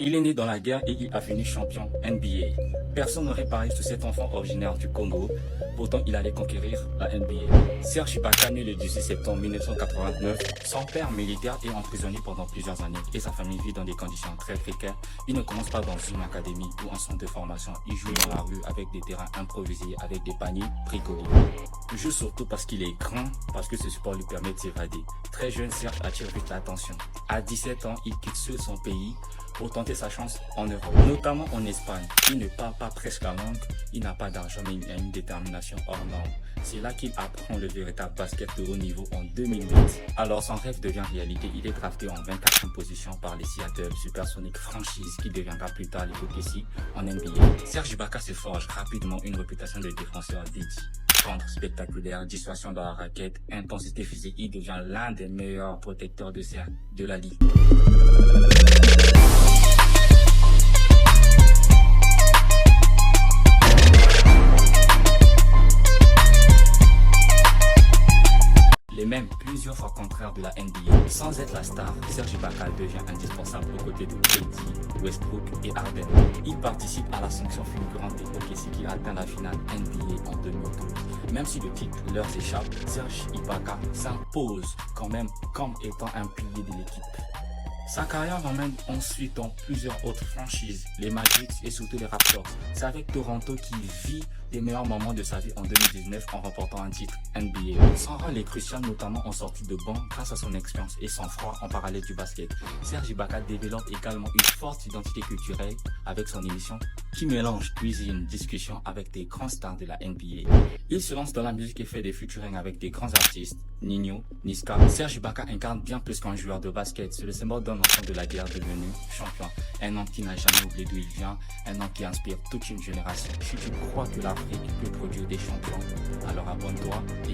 Il est né dans la guerre et il a fini champion NBA. Personne n'aurait parié sur cet enfant originaire du Congo, pourtant il allait conquérir la NBA. Serge Ibaka, né le 18 septembre 1989, son père militaire est emprisonné pendant plusieurs années et sa famille vit dans des conditions très précaires. Il ne commence pas dans une académie ou un centre de formation, il joue dans la rue avec des terrains improvisés, avec des paniers bricolés. Il joue surtout parce qu'il est grand, parce que ce sport lui permet de s'évader. Très jeune, Serge attire vite l'attention. À 17 ans, il quitte seul son pays pour tenter sa chance en Europe, notamment en Espagne. Il ne parle pas presque la langue, il n'a pas d'argent mais il a une détermination hors norme. C'est là qu'il apprend le véritable basket de haut niveau en 2008. Alors son rêve devient réalité, il est drafté en 24e position par les Seattle Supersonics, franchise qui deviendra plus tard les OKC en NBA. Serge Ibaka se forge rapidement une réputation de défenseur dédié. Contre spectaculaire, dissuasion dans la raquette, intensité physique, il devient l'un des meilleurs protecteurs de cercle de la ligue. Les mêmes plusieurs fois contraires de la NBA. Sans être la star, Serge Ibaka devient indispensable aux côtés de KD, Westbrook et Harden. Il participe à la sanction fulgurante des OKC qui atteint la finale NBA en 2012. Même si le titre leur échappe, Serge Ibaka s'impose quand même comme étant un pilier de l'équipe. Sa carrière l'emmène ensuite dans plusieurs autres franchises, les Magic et surtout les Raptors. C'est avec Toronto qu'il vit les meilleurs moments de sa vie en 2019 en remportant un titre NBA. Son rôle est crucial notamment en sortie de banc grâce à son expérience et son froid en parallèle du basket. Serge Ibaka développe également une forte identité culturelle avec son émission qui mélange cuisine, discussion avec des grands stars de la NBA. Il se lance dans la musique et fait des featuring avec des grands artistes, Ninho, Niska. Serge Ibaka incarne bien plus qu'un joueur de basket, c'est le symbole d'un enfant de la guerre devenu champion. Un homme qui n'a jamais oublié d'où il vient, un homme qui inspire toute une génération. Si tu crois que l'Afrique peut produire des champions, alors abonne-toi et